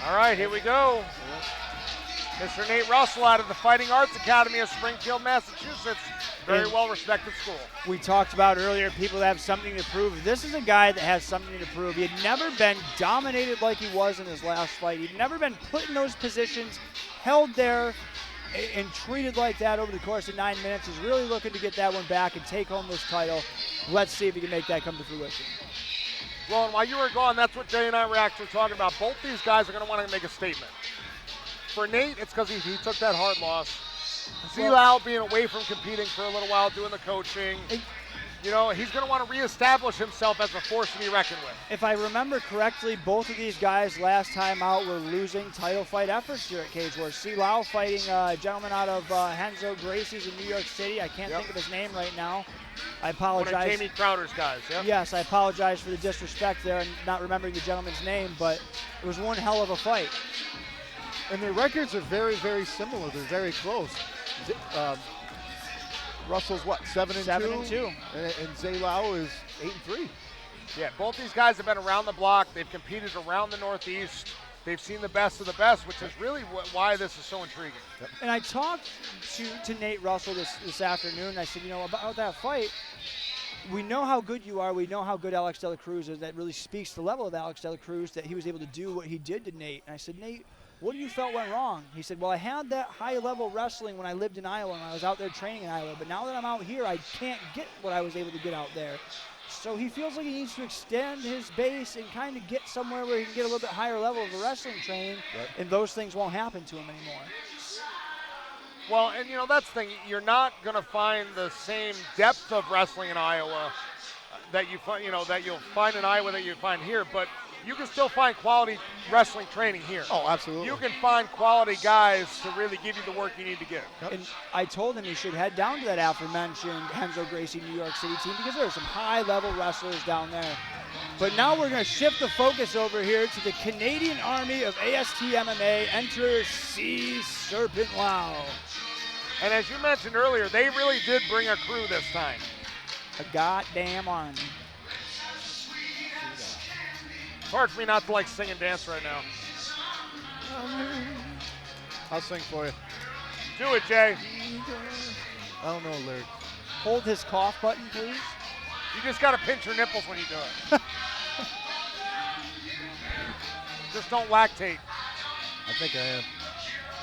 All right, here we go. Mr. Nate Russell out of the Fighting Arts Academy of Springfield, Massachusetts. Very well-respected school. We talked about earlier people that have something to prove. This is a guy that has something to prove. He had never been dominated like he was in his last fight. He'd never been put in those positions, held there, and treated like that over the course of 9 minutes. He's really looking to get that one back and take home this title. Let's see if he can make that come to fruition. Well, and while you were gone, that's what Jay and I were actually talking about. Both these guys are going to want to make a statement. For Nate, it's because he took that hard loss. Zilao being away from competing for a little while, doing the coaching. You know, he's going to want to reestablish himself as a force to be reckoned with. If I remember correctly, both of these guys last time out were losing title fight efforts here at Cage Wars. Zilao fighting a gentleman out of Henzo Gracie's in New York City. I can't think of his name right now. I apologize. One of Jamie Crowder's guys, yep. Yes, I apologize for the disrespect there and not remembering the gentleman's name, but it was one hell of a fight. And their records are very, very similar. They're very close. Russell's what, 7-2? 7-2. And Zilao is 8-3. Yeah, both these guys have been around the block. They've competed around the Northeast. They've seen the best of the best, which is really why this is so intriguing. Yep. And I talked to Nate Russell this afternoon. I said, you know, about that fight, we know how good you are. We know how good Alex De La Cruz is. That really speaks to the level of Alex De La Cruz, that he was able to do what he did to Nate. And I said, Nate, what do you felt went wrong? He said, well, I had that high-level wrestling when I lived in Iowa and I was out there training in Iowa, but now that I'm out here, I can't get what I was able to get out there. So he feels like he needs to extend his base and kind of get somewhere where he can get a little bit higher level of the wrestling training, and those things won't happen to him anymore. Well, and you know, that's the thing. You're not going to find the same depth of wrestling in Iowa that you find, that you'll find in Iowa that you find here, but you can still find quality wrestling training here. Oh, absolutely. You can find quality guys to really give you the work you need to get. Yep. And I told him he should head down to that aforementioned Henzo Gracie New York City team because there are some high-level wrestlers down there. But now we're going to shift the focus over here to the Canadian Army of AST MMA. Enter Sea Serpent Lau. And as you mentioned earlier, they really did bring a crew this time. A goddamn army. It's hard for me not to like sing and dance right now. I'll sing for you. Do it, Jay. I don't know lyrics. Hold his cough button, please. You just got to pinch your nipples when you do it. Just don't lactate. I think I am.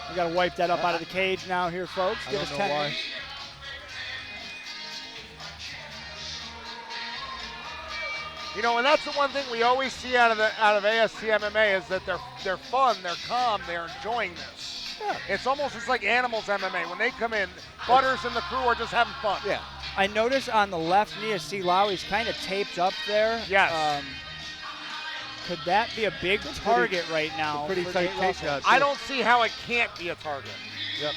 We got to wipe that up out of the cage now here, folks. I Give don't us know 10 why. minutes. You know, and that's the one thing we always see out of AST MMA is that they're fun, they're calm, they're enjoying this. Yeah. It's almost like Animals MMA. When they come in, Butters and the crew are just having fun. Yeah. I noticed on the left knee of Zilao, he's kind of taped up there. Yes. Could that be a big target right now? Pretty for tight Nate Russell? takedown. I don't see how it can't be a target. Yep.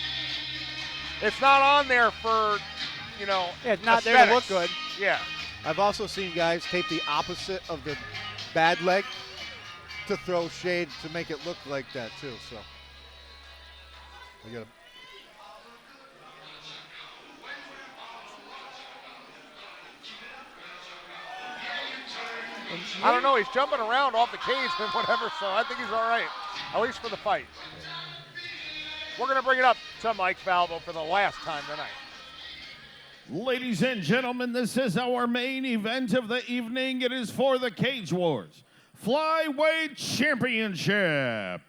It's not on there for, Yeah, it's not there to look aesthetics. good. Yeah. I've also seen guys tape the opposite of the bad leg to throw shade to make it look like that too. So we got to. I don't know. He's jumping around off the cage and whatever, so I think he's all right, at least for the fight. We're going to bring it up to Mike Falvo for the last time tonight. Ladies and gentlemen, this is our main event of the evening. It is for the Cage Wars Flyweight Championship.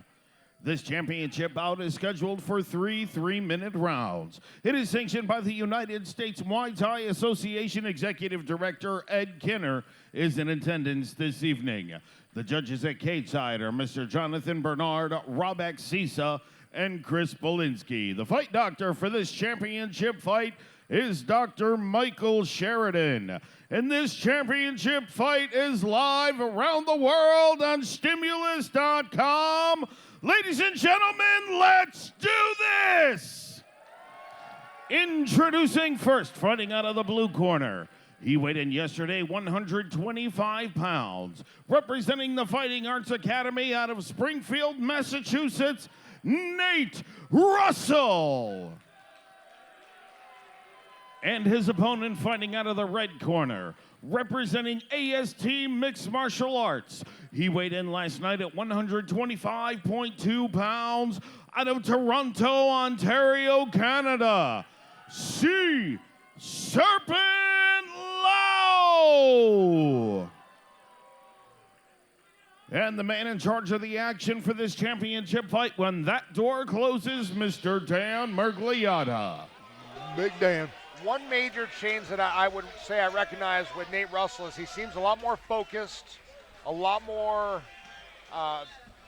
This championship bout is scheduled for 3 3-minute rounds. It is sanctioned by the United States Muay Thai Association Executive Director Ed Kinner is in attendance this evening. The judges at cage side are Mr. Jonathan Bernard, Robek Sisa, and Chris Bolinsky. The fight doctor for this championship fight is Dr. Michael Sheridan. And this championship fight is live around the world on Stimulus.com. Ladies and gentlemen, let's do this! Introducing first, fighting out of the blue corner. He weighed in yesterday 125 pounds. Representing the Fighting Arts Academy out of Springfield, Massachusetts, Nate Russell. And his opponent fighting out of the red corner, representing AST Mixed Martial Arts. He weighed in last night at 125.2 pounds out of Toronto, Ontario, Canada. C. Serpent Lau. And the man in charge of the action for this championship fight when that door closes, Mr. Dan Mergliata. Big Dan. One major change that I would say I recognize with Nate Russell is he seems a lot more focused, a lot more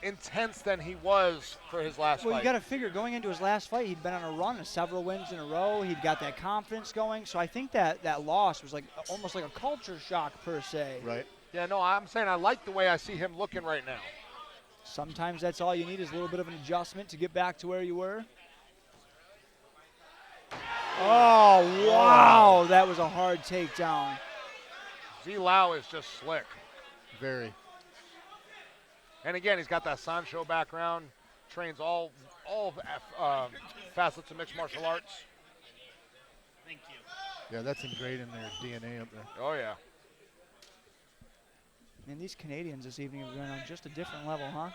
intense than he was for his last fight. Well, you got to figure going into his last fight, he'd been on a run of several wins in a row. He'd got that confidence going. So I think that loss was like almost like a culture shock per se. Right. Yeah, no, I'm saying I like the way I see him looking right now. Sometimes that's all you need is a little bit of an adjustment to get back to where you were. Oh, wow. That was a hard takedown. Z Lau is just slick. Very. And again, he's got that Sancho background, trains all facets of mixed martial arts. Thank you. Yeah, that's ingrained in their DNA up there. Oh, yeah. And these Canadians this evening are going on just a different level, huh?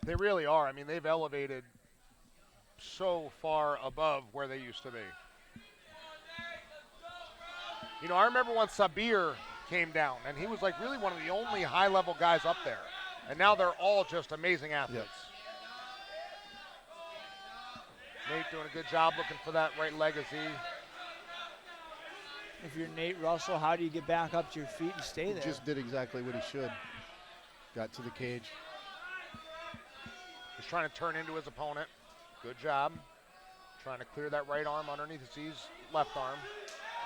They really are. I mean, they've elevated so far above where they used to be. You know, I remember when Sabir came down, and he was like really one of the only high-level guys up there. And now they're all just amazing athletes. Yep. Nate doing a good job looking for that right leg of Z. If you're Nate Russell, how do you get back up to your feet and stay there? Just did exactly what he should. Got to the cage. He's trying to turn into his opponent. Good job. Trying to clear that right arm underneath Z's left arm.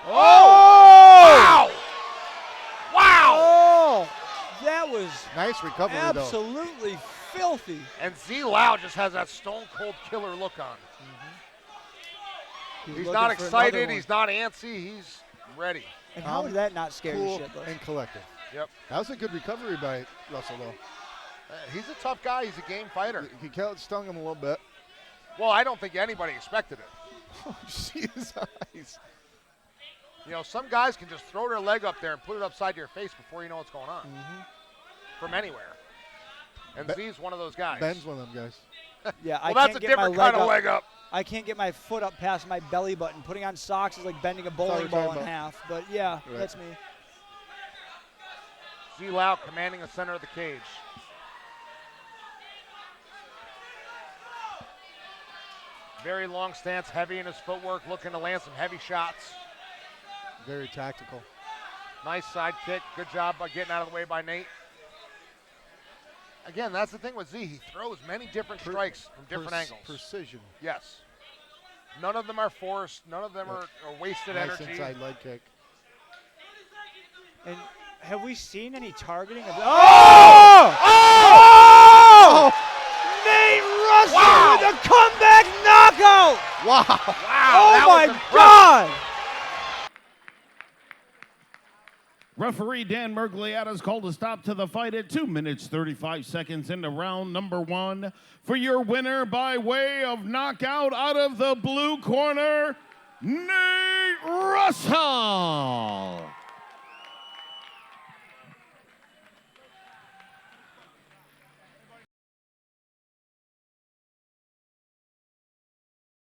Oh! Wow! Wow! Oh! That was Nice recovery, absolutely filthy. And Z Lau just has that stone cold killer look on. He's not excited. He's not antsy. He's ready. And how did that not scare cool you shitless? and collected. Yep. That was a good recovery by Russell, though. He's a tough guy. He's a game fighter. He stung him a little bit. Well, I don't think anybody expected it. Oh, see his eyes. You know, some guys can just throw their leg up there and put it upside your face before you know what's going on. From anywhere. And Z's one of those guys. Ben's one of them guys. Yeah, well, that's a different kind of leg up. I can't get my foot up past my belly button. Putting on socks is like bending a bowling ball in half. But yeah, that's me. Z Lau commanding the center of the cage. Very long stance, heavy in his footwork, looking to land some heavy shots. Very tactical. Nice side kick. Good job by getting out of the way by Nate. Again, that's the thing with Z. He throws many different strikes from different angles. Precision. Yes. None of them are forced. None of them are wasted nice energy. Inside leg kick. And have we seen any targeting of Nate Russell with a comeback knockout! Wow. Oh my God! Referee Dan Mergliata has called a stop to the fight at 2 minutes, 35 seconds into round number 1. For your winner by way of knockout out of the blue corner, Nate Russell.